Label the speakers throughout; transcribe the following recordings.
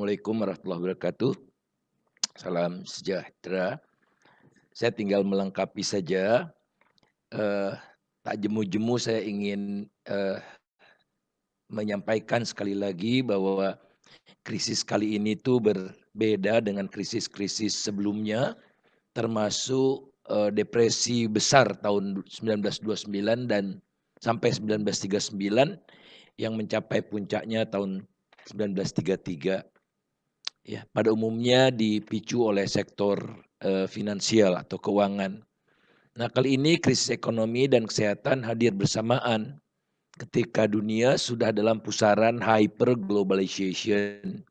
Speaker 1: Assalamualaikum warahmatullahi wabarakatuh. Salam sejahtera. Saya tinggal melengkapi saja, eee, tak jemu-jemu saya ingin, menyampaikan sekali lagi bahwa krisis kali ini tuh berbeda dengan krisis-krisis sebelumnya, termasuk, depresi besar tahun 1929 dan sampai 1939 yang mencapai puncaknya tahun 1933. Ya, pada umumnya dipicu oleh sektor, finansial atau keuangan. Nah, kali ini krisis ekonomi dan kesehatan hadir bersamaan ketika dunia sudah dalam pusaran hyper globalization.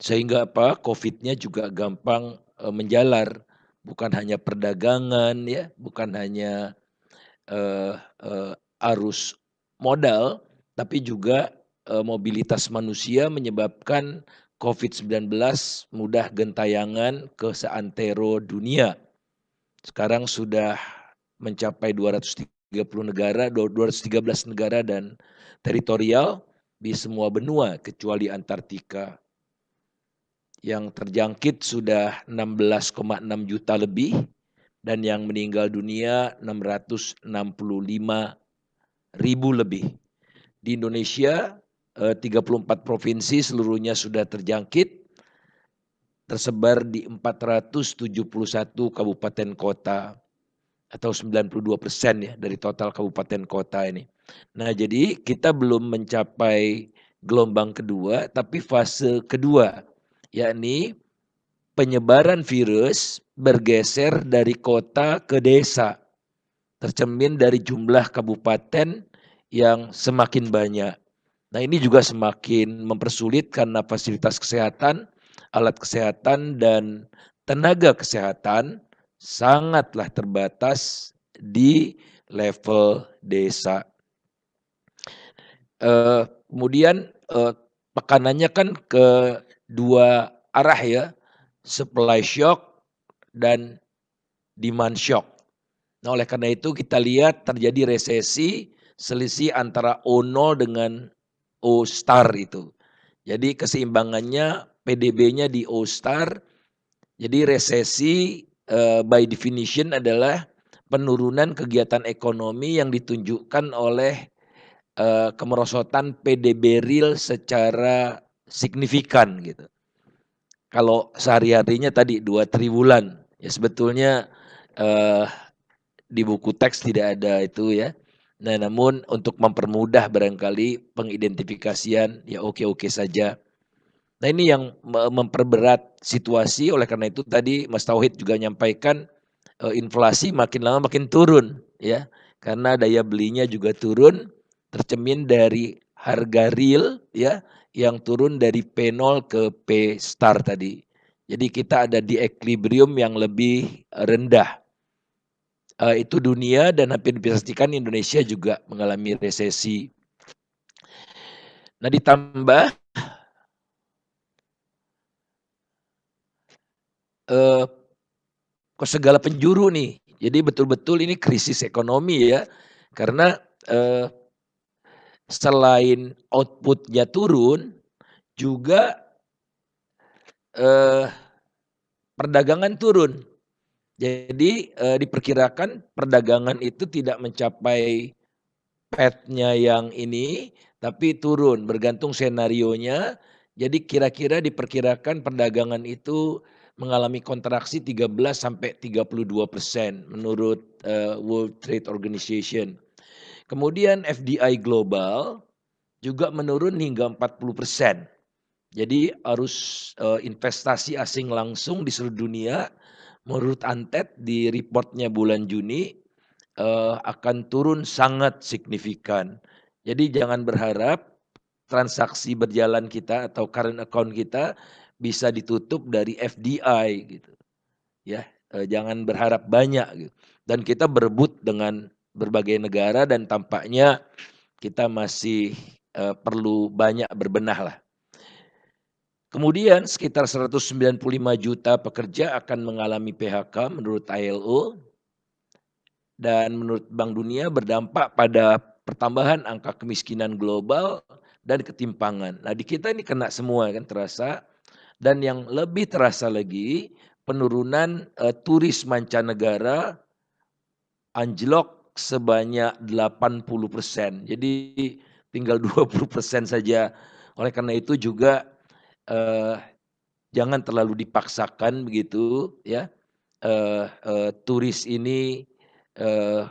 Speaker 1: Sehingga apa, Covid-nya juga gampang, menjalar. Bukan hanya perdagangan ya, bukan hanya, eee eee, arus modal, tapi juga, mobilitas manusia menyebabkan Covid-19 mudah gentayangan ke seantero dunia. Sekarang sudah mencapai 230 negara, 213 negara dan teritorial di semua benua kecuali Antartika. Yang terjangkit sudah 16,6 juta lebih dan yang meninggal dunia 665.000 lebih. Di Indonesia, 34 provinsi seluruhnya sudah terjangkit, tersebar di 471 kabupaten kota atau 92% ya dari total kabupaten kota ini. Nah, jadi kita belum mencapai gelombang kedua, tapi fase kedua, yakni penyebaran virus bergeser dari kota ke desa, tercermin dari jumlah kabupaten yang semakin banyak. Nah, ini juga semakin mempersulit karena fasilitas kesehatan, alat kesehatan, dan tenaga kesehatan sangatlah terbatas di level desa. Kemudian, tekanannya kan ke dua arah ya, supply shock dan demand shock. Nah, oleh karena itu kita lihat terjadi resesi, selisih antara O0 dengan O star itu. Jadi keseimbangannya PDB-nya di O star. Jadi resesi, by definition adalah penurunan kegiatan ekonomi yang ditunjukkan oleh, kemerosotan PDB real secara signifikan gitu. Kalau sehari-harinya tadi 2 triwulan, ya sebetulnya, eee, di buku teks tidak ada itu ya. Nah, namun untuk mempermudah barangkali pengidentifikasian, ya oke-oke saja. Nah, ini yang memperberat situasi, oleh karena itu tadi Mas Tauhid juga nyampaikan, inflasi makin lama makin turun ya, karena daya belinya juga turun, tercermin dari harga real ya, yang turun dari P0 ke P star tadi. Jadi kita ada di equilibrium yang lebih rendah. Itu dunia dan hampir dipastikan Indonesia juga mengalami resesi. Nah, ditambah, eee, ke segala penjuru nih. Jadi betul-betul ini krisis ekonomi ya, karena, selain output-nya turun, juga, eee, perdagangan turun. Jadi, diperkirakan perdagangan itu tidak mencapai path-nya yang ini, tapi turun bergantung senarionya. Jadi kira-kira diperkirakan perdagangan itu mengalami kontraksi 13 sampai 32% menurut, World Trade Organization. Kemudian FDI global juga menurun hingga 40%. Jadi arus, investasi asing langsung di seluruh dunia menurut ANTED di reportnya bulan Juni, akan turun sangat signifikan. Jadi jangan berharap transaksi berjalan kita atau current account kita bisa ditutup dari FDI gitu ya, jangan berharap banyak gitu. Dan kita berebut dengan berbagai negara dan tampaknya kita masih, perlu banyak berbenah lah. Kemudian sekitar 195 juta pekerja akan mengalami PHK menurut ILO dan menurut Bank Dunia berdampak pada pertambahan angka kemiskinan global dan ketimpangan. Nah, di kita ini kena semua kan terasa, dan yang lebih terasa lagi penurunan, turis mancanegara anjlok sebanyak 80%. Jadi tinggal 20% saja. Oleh karena itu juga, eee, jangan terlalu dipaksakan begitu ya, turis ini, eee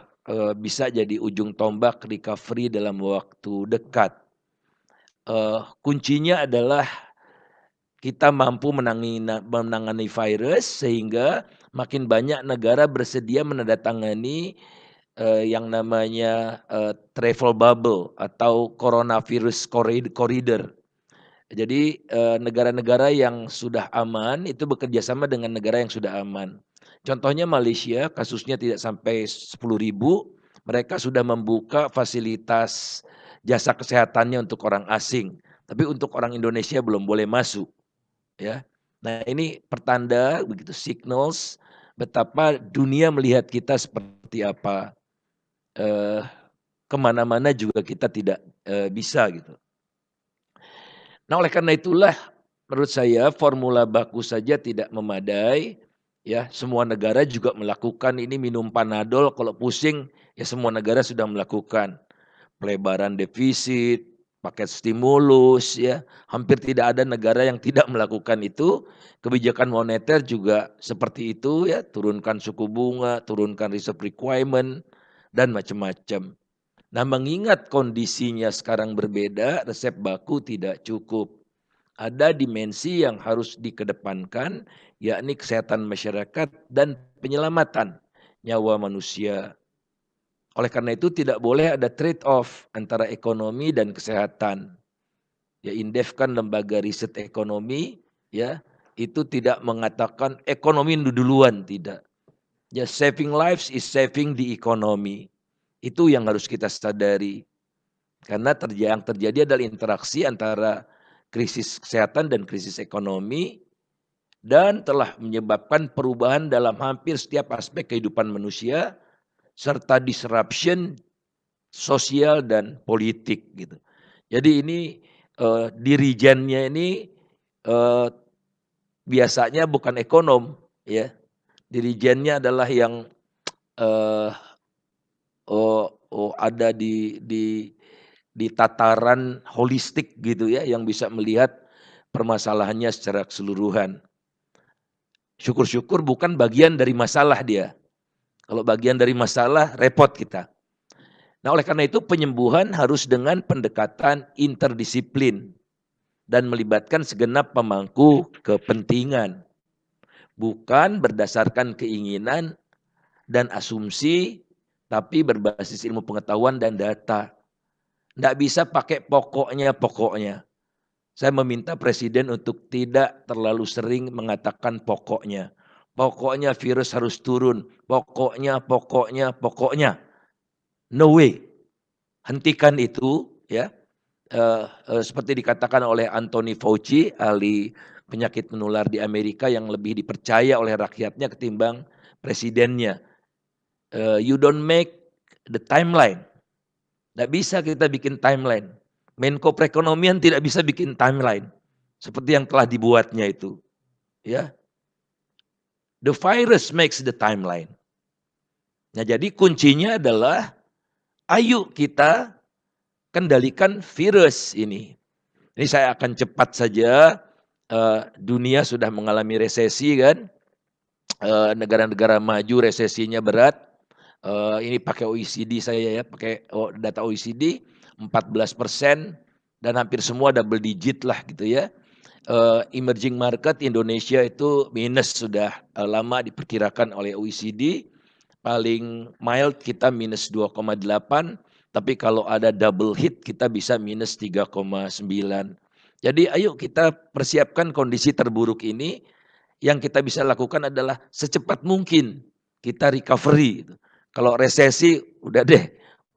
Speaker 1: bisa jadi ujung tombak recovery dalam waktu dekat. Kuncinya adalah kita mampu menangani virus sehingga makin banyak negara bersedia menandatangani, yang namanya, travel bubble atau coronavirus corridor. Jadi, negara-negara yang sudah aman itu bekerja sama dengan negara yang sudah aman. Contohnya Malaysia, kasusnya tidak sampai 10.000, mereka sudah membuka fasilitas jasa kesehatannya untuk orang asing, tapi untuk orang Indonesia belum boleh masuk, ya. Nah, ini pertanda begitu signals betapa dunia melihat kita seperti apa, eee, ke mana juga kita tidak, bisa gitu. Nah, oleh karena itulah menurut saya formula baku saja tidak memadai, ya. Semua negara juga melakukan ini, minum Panadol kalau pusing, ya semua negara sudah melakukan. Pelebaran defisit, paket stimulus, ya. Hampir tidak ada negara yang tidak melakukan itu. Kebijakan moneter juga seperti itu ya, turunkan suku bunga, turunkan reserve requirement, dan macam-macam. Nah, mengingat kondisinya sekarang berbeda, resep baku tidak cukup. Ada dimensi yang harus dikedepankan, yakni kesehatan masyarakat dan penyelamatan nyawa manusia. Oleh karena itu tidak boleh ada trade off antara ekonomi dan kesehatan. Ya, Indef kan lembaga riset ekonomi, ya, itu tidak mengatakan ekonomi duluan, tidak. Ya, saving lives is saving the economy. Itu yang harus kita sadari. Karena yang terjadi adalah interaksi antara krisis kesehatan dan krisis ekonomi, dan telah menyebabkan perubahan dalam hampir setiap aspek kehidupan manusia, serta disruption sosial dan politik gitu. Jadi ini, dirijennya ini, eee, biasanya bukan ekonom ya, dirijennya adalah yang, eee, ada di tataran holistik gitu ya, yang bisa melihat permasalahannya secara keseluruhan. Syukur-syukur bukan bagian dari masalah dia, kalau bagian dari masalah repot kita. Nah, oleh karena itu penyembuhan harus dengan pendekatan interdisiplin dan melibatkan segenap pemangku kepentingan, bukan berdasarkan keinginan dan asumsi, tapi berbasis ilmu pengetahuan dan data. Nggak bisa pakai pokoknya. Saya meminta Presiden untuk tidak terlalu sering mengatakan pokoknya. Pokoknya virus harus turun, pokoknya. No way. Hentikan itu ya. Seperti dikatakan oleh Anthony Fauci, ahli penyakit menular di Amerika yang lebih dipercaya oleh rakyatnya ketimbang presidennya. You don't make the timeline. Nggak bisa kita bikin timeline. Menko Perekonomian tidak bisa bikin timeline seperti yang telah dibuatnya itu. Ya, the virus makes the timeline. Nah, jadi kuncinya adalah ayo kita kendalikan virus ini. Ini saya akan cepat saja, dunia sudah mengalami resesi kan, negara-negara maju resesinya berat, ini pakai OECD saya ya, pakai data OECD 14% dan hampir semua double digit lah gitu ya. Emerging market Indonesia itu minus sudah lama diperkirakan oleh OECD, paling mild kita minus 2,8, tapi kalau ada double hit kita bisa minus 3,9. Jadi ayo kita persiapkan kondisi terburuk ini, yang kita bisa lakukan adalah secepat mungkin kita recovery gitu. Kalau resesi udah deh,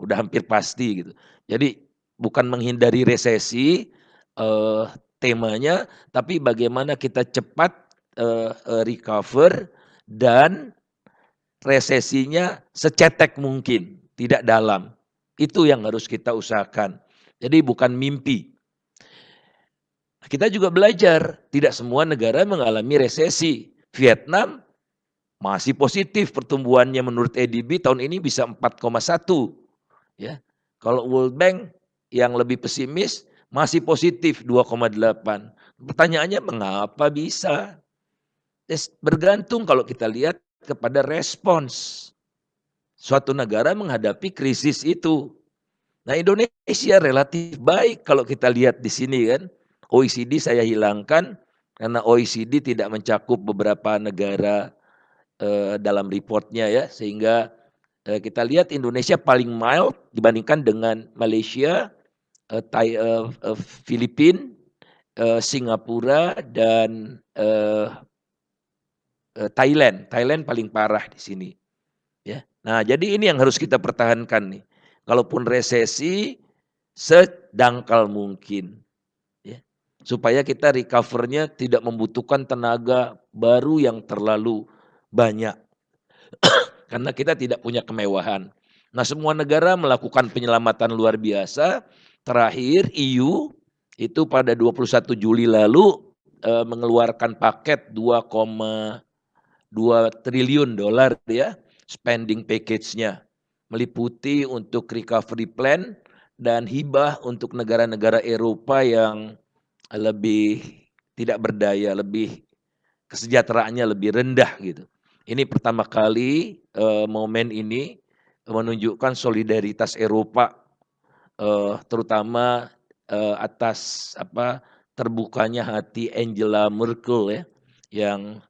Speaker 1: udah hampir pasti gitu. Jadi bukan menghindari resesi, temanya, tapi bagaimana kita cepat, recover dan resesinya secetek mungkin, tidak dalam. Itu yang harus kita usahakan. Jadi bukan mimpi. Kita juga belajar, tidak semua negara mengalami resesi. Vietnam masih positif pertumbuhannya menurut ADB tahun ini bisa 4,1 ya. Kalau World Bank yang lebih pesimis masih positif 2,8. Pertanyaannya mengapa bisa? Bergantung kalau kita lihat kepada respons suatu negara menghadapi krisis itu. Nah, Indonesia relatif baik kalau kita lihat di sini kan. OECD saya hilangkan karena OECD tidak mencakup beberapa negara dalam reportnya ya, sehingga kita lihat Indonesia paling mild dibandingkan dengan Malaysia, Filipina, Singapura dan Thailand. Thailand paling parah di sini ya. Nah, jadi ini yang harus kita pertahankan nih. Kalaupun resesi sedangkal mungkin ya. Supaya kita recover-nya tidak membutuhkan tenaga baru yang terlalu banyak. Karena kita tidak punya kemewahan. Nah, semua negara melakukan penyelamatan luar biasa. Terakhir EU itu pada 21 Juli lalu mengeluarkan paket 2,2 triliun dolar ya, spending package-nya. Meliputi untuk recovery plan dan hibah untuk negara-negara Eropa yang lebih tidak berdaya, lebih kesejahteraannya lebih rendah gitu. Ini pertama kali momen ini menunjukkan solidaritas Eropa, terutama atas terbukanya hati Angela Merkel ya, yang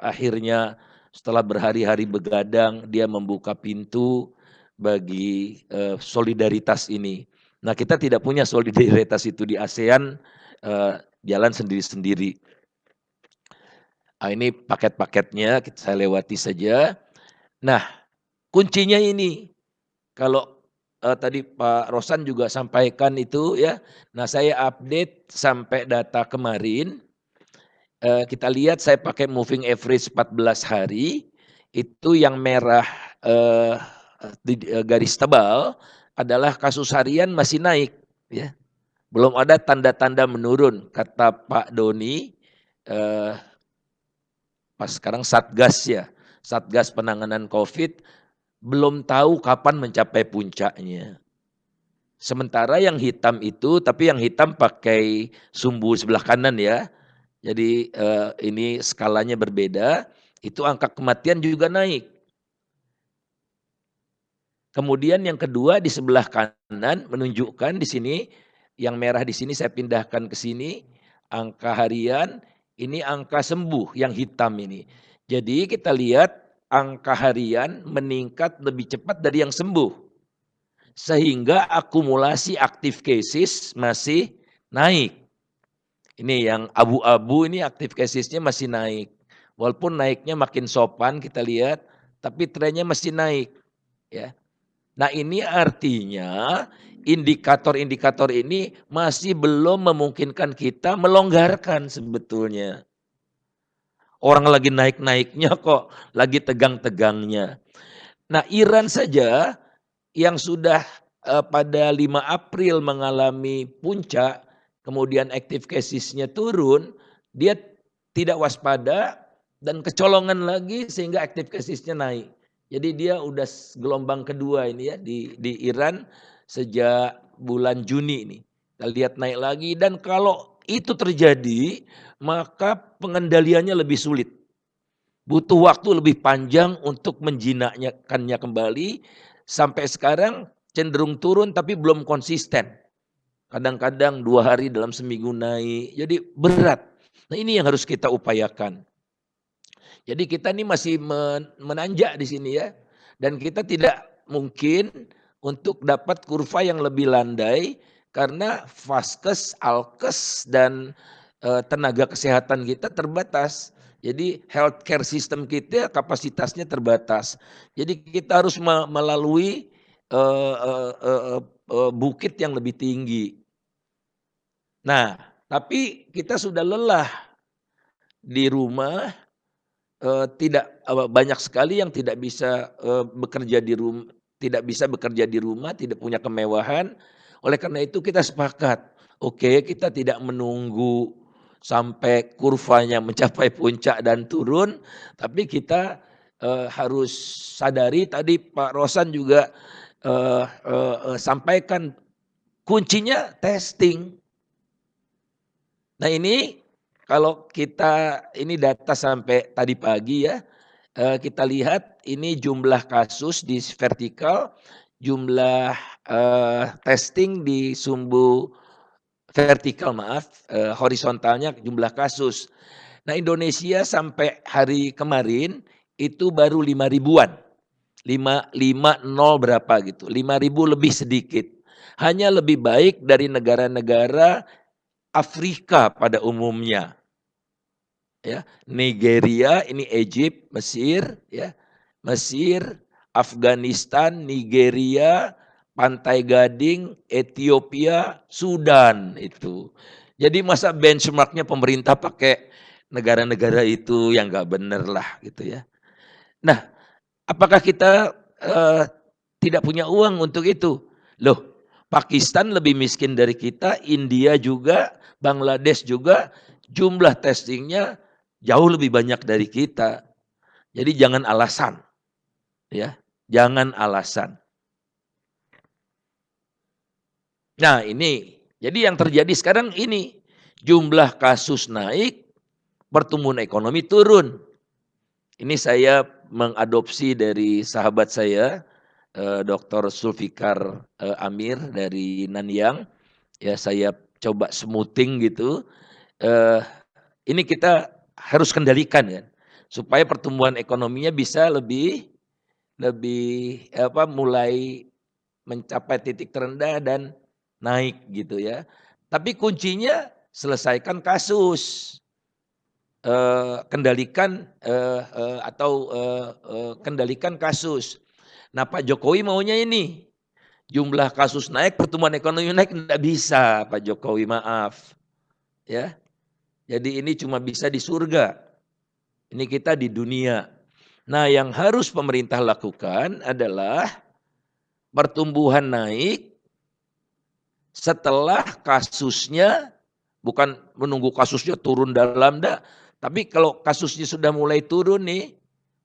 Speaker 1: akhirnya setelah berhari-hari begadang dia membuka pintu bagi solidaritas ini. Nah, kita tidak punya solidaritas itu di ASEAN, jalan sendiri-sendiri. Nah, ini paket-paketnya saya lewati saja. Nah, kuncinya ini kalau tadi Pak Rosan juga sampaikan itu ya. Nah, saya update sampai data kemarin. Kita lihat saya pakai moving average 14 hari. Itu yang merah garis tebal adalah kasus harian masih naik ya. Belum ada tanda-tanda menurun kata Pak Doni. Pas sekarang Satgas ya, Satgas penanganan COVID belum tahu kapan mencapai puncaknya. Sementara yang hitam itu, tapi yang hitam pakai sumbu sebelah kanan ya. Jadi ini skalanya berbeda, itu angka kematian juga naik. Kemudian yang kedua di sebelah kanan menunjukkan di sini, yang merah di sini saya pindahkan ke sini, angka harian, ini angka sembuh yang hitam ini. Jadi kita lihat angka harian meningkat lebih cepat dari yang sembuh. Sehingga akumulasi active cases masih naik. Ini yang abu-abu ini active casesnya masih naik. Walaupun naiknya makin sopan kita lihat, tapi trennya masih naik. Ya. Nah, ini artinya indikator-indikator ini masih belum memungkinkan kita melonggarkan sebetulnya. Orang lagi naik-naiknya kok, lagi tegang-tegangnya. Nah, Iran saja yang sudah pada 5 April mengalami puncak, kemudian active casesnya turun, dia tidak waspada dan kecolongan lagi sehingga active casesnya naik. Jadi dia udah gelombang kedua ini ya di Iran sejak bulan Juni ini. Kita lihat naik lagi dan kalau itu terjadi maka pengendaliannya lebih sulit. Butuh waktu lebih panjang untuk menjinakkannya kembali. Sampai sekarang cenderung turun tapi belum konsisten. Kadang-kadang 2 hari dalam seminggu naik. Jadi berat. Nah, ini yang harus kita upayakan. Jadi kita ini masih menanjak di sini ya. Dan kita tidak mungkin untuk dapat kurva yang lebih landai karena vaskes, alkes dan tenaga kesehatan kita terbatas. Jadi healthcare system kita kapasitasnya terbatas. Jadi kita harus melalui bukit yang lebih tinggi. Nah, tapi kita sudah lelah di rumah, tidak banyak sekali yang tidak bisa bekerja di rumah, tidak bisa bekerja di rumah, tidak punya kemewahan. Oleh karena itu kita sepakat Oke, kita tidak menunggu sampai kurvanya mencapai puncak dan turun, tapi kita, harus sadari tadi Pak Rosan juga, sampaikan kuncinya testing. Nah ini kalau kita ini data sampai tadi pagi ya, kita lihat ini jumlah kasus di vertikal, jumlah, testing di sumbu vertikal maaf, horizontalnya jumlah kasus. Nah Indonesia sampai hari kemarin itu baru 5 ribuan, 550 berapa gitu, 5.000 lebih sedikit. Hanya lebih baik dari negara-negara Afrika pada umumnya. Ya, Nigeria, ini Egypt, Mesir, ya. Mesir, Afghanistan, Nigeria, Pantai Gading, Ethiopia, Sudan itu. Jadi masa benchmarknya pemerintah pakai negara-negara itu yang nggak bener lah gitu ya. Nah, apakah kita tidak punya uang untuk itu? Loh, Pakistan lebih miskin dari kita, India juga, Bangladesh juga, jumlah testingnya jauh lebih banyak dari kita. Jadi jangan alasan, ya, jangan alasan. Nah ini, jadi yang terjadi sekarang ini, jumlah kasus naik, pertumbuhan ekonomi turun. Ini saya mengadopsi dari sahabat saya, Dr. Zulfikar Amir dari Nanyang. Ya saya coba smoothing gitu. Ini kita harus kendalikan kan, supaya pertumbuhan ekonominya bisa lebih lebih mulai mencapai titik terendah dan naik gitu ya. Tapi kuncinya selesaikan kasus. Kendalikan kendalikan kasus. Nah Pak Jokowi maunya ini, jumlah kasus naik, pertumbuhan ekonomi naik, enggak bisa Pak Jokowi, maaf. Ya. Jadi ini cuma bisa di surga. Ini kita di dunia. Nah, yang harus pemerintah lakukan adalah pertumbuhan naik setelah kasusnya, bukan menunggu kasusnya turun dalam dah. Tapi kalau kasusnya sudah mulai turun nih,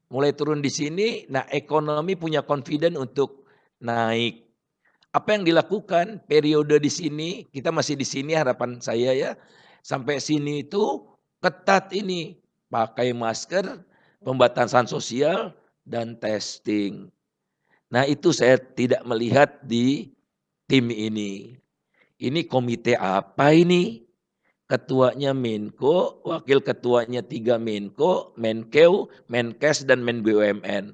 Speaker 1: mulai turun di sini, nah ekonomi punya confident untuk naik. Apa yang dilakukan periode di sini, kita masih di sini harapan saya ya, sampai sini itu ketat ini, pakai masker, pembatasan sosial, dan testing. Nah itu saya tidak melihat di tim ini. Ini komite apa ini? Ketuanya Menko, wakil ketuanya 3 Menko, Menkeu, Menkes, dan Men BUMN.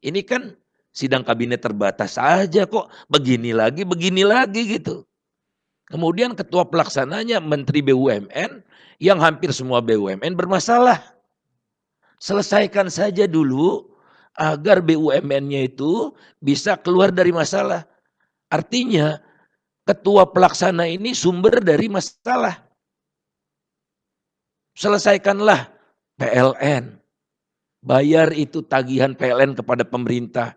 Speaker 1: Ini kan sidang kabinet terbatas saja kok begini lagi gitu. Kemudian ketua pelaksananya Menteri BUMN yang hampir semua BUMN bermasalah. Selesaikan saja dulu agar BUMN-nya itu bisa keluar dari masalah. Artinya ketua pelaksana ini sumber dari masalah. Selesaikanlah PLN. Bayar itu tagihan PLN kepada pemerintah.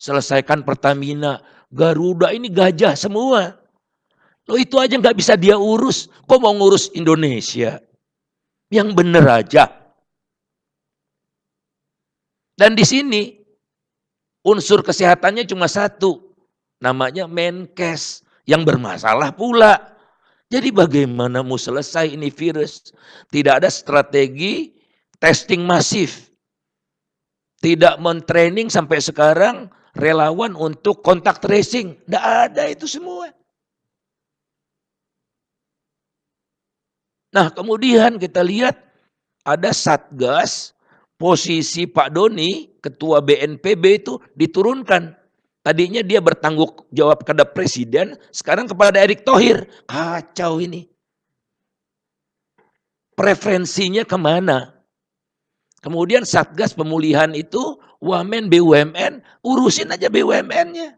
Speaker 1: Selesaikan Pertamina. Garuda ini gajah semua. Loh itu aja nggak bisa dia urus. Kok mau ngurus Indonesia? Yang bener aja. Dan di sini unsur kesehatannya cuma satu. Namanya Menkes. Yang bermasalah pula. Jadi bagaimana mau selesai ini virus? Tidak ada strategi testing masif. Tidak men-training sampai sekarang relawan untuk kontak tracing. Tidak ada itu semua. Nah kemudian kita lihat ada Satgas, posisi Pak Doni, ketua BNPB itu diturunkan. Tadinya dia bertanggung jawab kepada presiden, sekarang kepada Erick Thohir. Kacau ini. Preferensinya kemana? Kemudian Satgas pemulihan itu, Wamen BUMN, urusin aja BUMN-nya.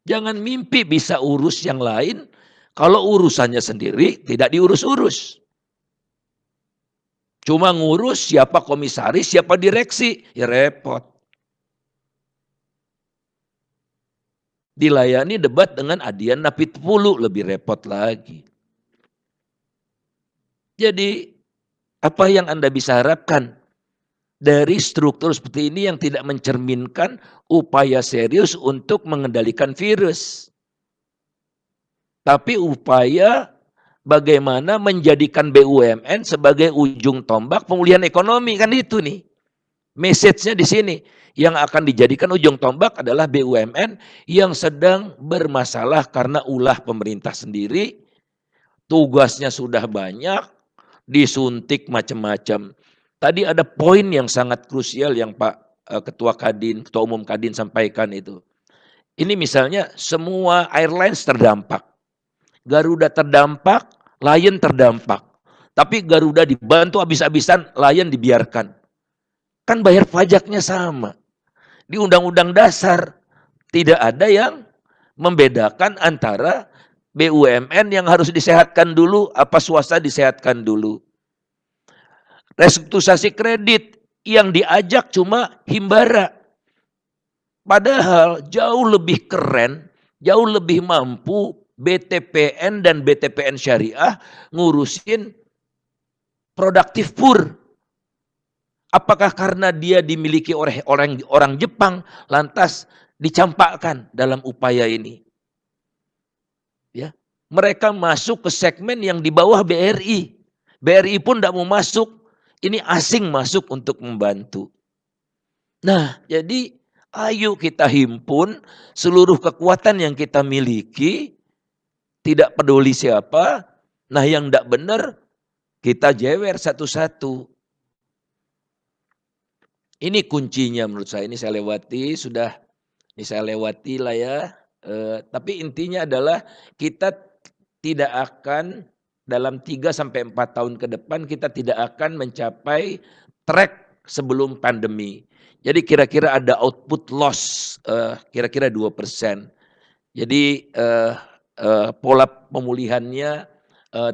Speaker 1: Jangan mimpi bisa urus yang lain, kalau urusannya sendiri tidak diurus-urus. Cuma ngurus siapa komisaris, siapa direksi, ya repot. Dilayani debat dengan Adian Napitupulu, lebih repot lagi. Jadi apa yang Anda bisa harapkan dari struktur seperti ini yang tidak mencerminkan upaya serius untuk mengendalikan virus. Tapi upaya bagaimana menjadikan BUMN sebagai ujung tombak pemulihan ekonomi, kan itu nih. Message-nya di sini. Yang akan dijadikan ujung tombak adalah BUMN yang sedang bermasalah karena ulah pemerintah sendiri, tugasnya sudah banyak, disuntik macam-macam. Tadi ada poin yang sangat krusial yang Pak Ketua Umum Kadin sampaikan itu. Ini misalnya semua airlines terdampak. Garuda terdampak, Lion terdampak. Tapi Garuda dibantu habis-habisan, Lion dibiarkan. Kan bayar pajaknya sama. Di Undang-Undang Dasar tidak ada yang membedakan antara BUMN yang harus disehatkan dulu, apa swasta disehatkan dulu. Restrukturisasi kredit yang diajak cuma Himbara. Padahal jauh lebih keren, jauh lebih mampu BTPN dan BTPN Syariah ngurusin produktif pur. Apakah karena dia dimiliki oleh orang Jepang lantas dicampakkan dalam upaya ini? Ya, mereka masuk ke segmen yang di bawah BRI. BRI pun tidak mau masuk. Ini asing masuk untuk membantu. Nah, jadi ayo kita himpun seluruh kekuatan yang kita miliki, tidak peduli siapa. Nah, yang tidak benar kita jewer satu-satu. Ini kuncinya menurut saya. Ini saya lewati, ini saya lewati lah ya. Tapi intinya adalah kita tidak akan dalam 3-4 tahun ke depan kita tidak akan mencapai track sebelum pandemi. Jadi kira-kira ada output loss kira-kira 2%. Jadi pola pemulihannya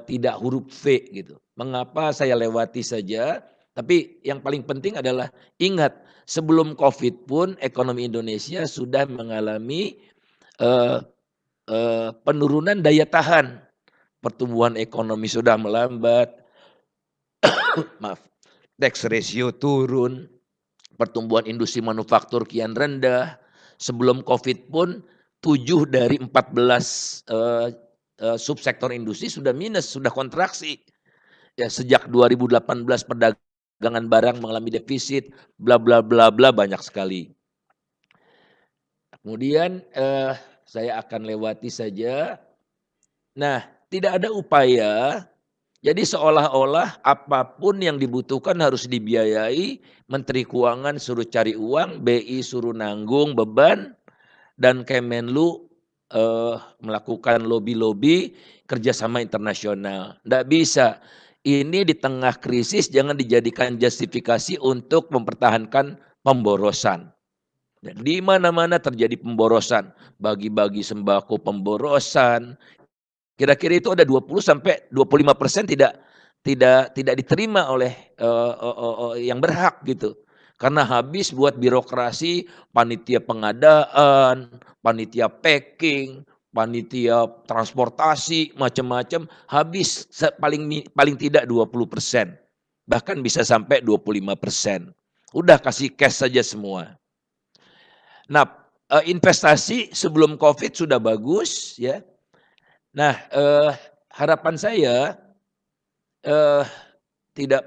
Speaker 1: tidak huruf V gitu. Mengapa saya lewati saja? Tapi yang paling penting adalah ingat, sebelum COVID pun ekonomi Indonesia sudah mengalami penurunan daya tahan. Pertumbuhan ekonomi sudah melambat, maaf, tax ratio turun, pertumbuhan industri manufaktur kian rendah. Sebelum COVID pun 7 dari 14 subsektor industri sudah minus, sudah kontraksi. Ya, sejak 2018 perdagangan barang mengalami defisit, bla bla bla bla banyak sekali. Kemudian saya akan lewati saja. Nah, tidak ada upaya, jadi seolah-olah apapun yang dibutuhkan harus dibiayai, Menteri Keuangan suruh cari uang, BI suruh nanggung beban, dan Kemenlu melakukan lobby-lobby kerjasama internasional. Tidak bisa. Ini di tengah krisis jangan dijadikan justifikasi untuk mempertahankan pemborosan. Dan di mana-mana terjadi pemborosan, bagi-bagi sembako pemborosan. Kira-kira itu ada 20-25% tidak diterima oleh yang berhak gitu. Karena habis buat birokrasi, panitia pengadaan, panitia packing, panitia transportasi, macam-macam, habis paling tidak 20%. Bahkan bisa sampai 25%. Udah kasih cash saja semua. Nah, investasi sebelum COVID sudah bagus ya. Nah, harapan saya tidak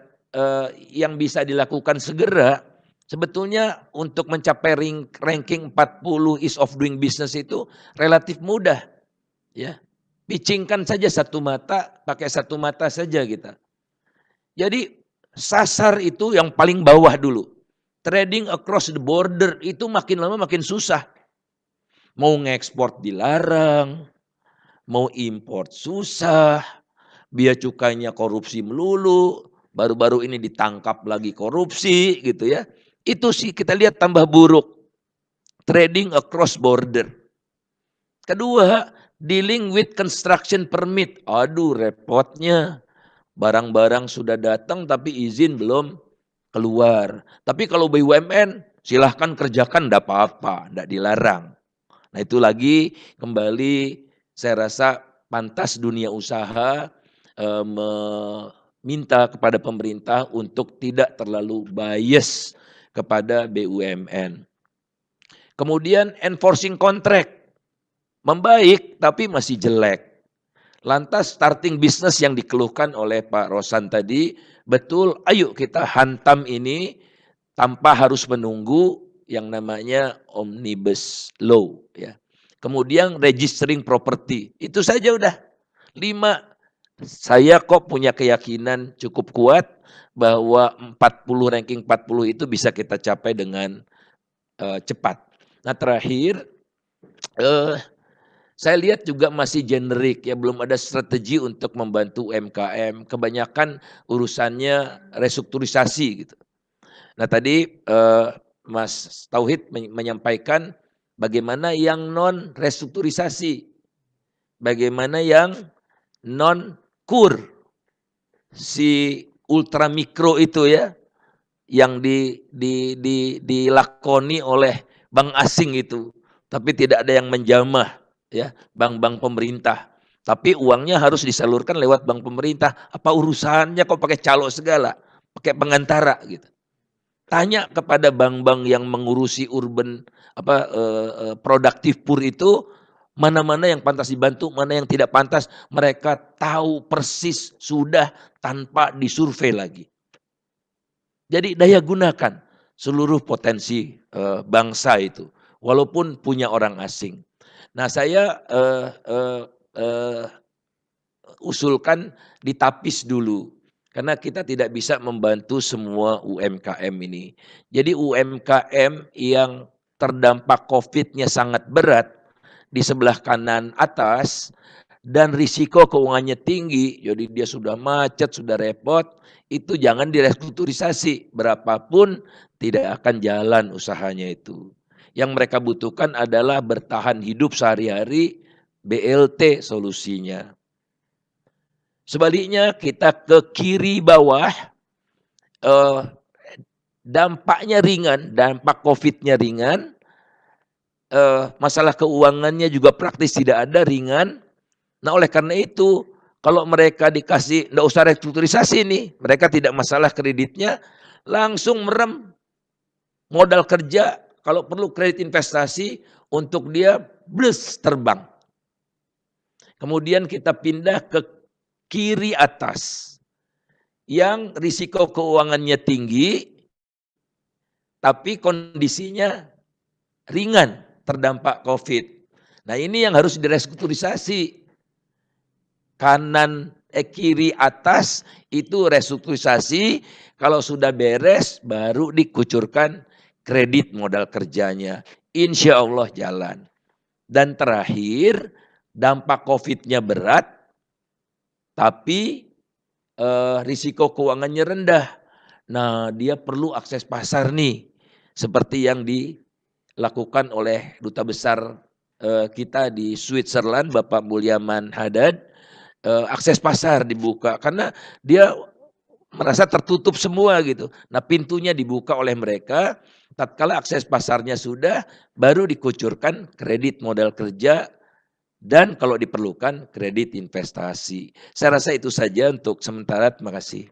Speaker 1: yang bisa dilakukan segera sebetulnya untuk mencapai ranking 40 ease of doing business itu relatif mudah. Ya. Pitchingkan saja satu mata, pakai satu mata saja kita. Jadi sasar itu yang paling bawah dulu. Trading across the border itu makin lama makin susah. Mau ngekspor dilarang, mau import susah, biaya cukainya korupsi melulu, baru-baru ini ditangkap lagi korupsi gitu ya. Itu sih kita lihat tambah buruk. Trading across border. Kedua, dealing with construction permit. Aduh repotnya. Barang-barang sudah datang tapi izin belum keluar. Tapi kalau BUMN silahkan kerjakan, enggak apa-apa, enggak dilarang. Nah itu lagi kembali saya rasa pantas dunia usaha, meminta kepada pemerintah untuk tidak terlalu bias kepada BUMN. Kemudian enforcing contract, membaik tapi masih jelek. Lantas starting business yang dikeluhkan oleh Pak Rosan tadi, betul, ayo kita hantam ini tanpa harus menunggu yang namanya omnibus law ya. Kemudian registering property, itu saja udah 5. Saya kok punya keyakinan cukup kuat bahwa 40 ranking 40 itu bisa kita capai dengan cepat. Nah terakhir, saya lihat juga masih generik ya, belum ada strategi untuk membantu UMKM. Kebanyakan urusannya restrukturisasi gitu. Nah tadi Mas Tauhid menyampaikan bagaimana yang non restrukturisasi, bagaimana yang non kur, si ultra mikro itu ya, yang dilakoni oleh bank asing itu, tapi tidak ada yang menjamah ya, bank-bank pemerintah. Tapi uangnya harus disalurkan lewat bank pemerintah. Apa urusannya kok pakai calo segala, pakai pengantara gitu. Tanya kepada bank-bank yang mengurusi urban produktif pur itu, mana-mana yang pantas dibantu, mana yang tidak pantas, mereka tahu persis sudah tanpa disurvei lagi. Jadi daya gunakan seluruh potensi bangsa itu, walaupun punya orang asing. Nah saya usulkan ditapis dulu, karena kita tidak bisa membantu semua UMKM ini. Jadi UMKM yang terdampak COVID-nya sangat berat di sebelah kanan atas dan risiko keuangannya tinggi, jadi dia sudah macet, sudah repot, itu jangan direstrukturisasi, berapapun tidak akan jalan usahanya itu. Yang mereka butuhkan adalah bertahan hidup sehari-hari, BLT solusinya. Sebaliknya kita ke kiri bawah, dampaknya ringan, dampak COVID-nya ringan, masalah keuangannya juga praktis tidak ada, ringan. Nah oleh karena itu, kalau mereka dikasih, nggak usah restrukturisasi nih, mereka tidak masalah kreditnya, langsung merem modal kerja, kalau perlu kredit investasi, untuk dia blus terbang. Kemudian kita pindah ke kiri atas, yang risiko keuangannya tinggi, tapi kondisinya ringan terdampak COVID. Nah ini yang harus direstrukturisasi. Kiri atas itu restrukturisasi, kalau sudah beres baru dikucurkan kredit modal kerjanya. Insya Allah jalan. Dan terakhir, dampak COVID-nya berat, tapi risiko keuangannya rendah. Nah dia perlu akses pasar nih, seperti yang dilakukan oleh Duta Besar kita di Switzerland, Bapak Mulyaman Haddad. Akses pasar dibuka karena dia merasa tertutup semua gitu. Nah pintunya dibuka oleh mereka, tatkala akses pasarnya sudah, baru dikucurkan kredit modal kerja dan kalau diperlukan kredit investasi. Saya rasa itu saja untuk sementara, terima kasih.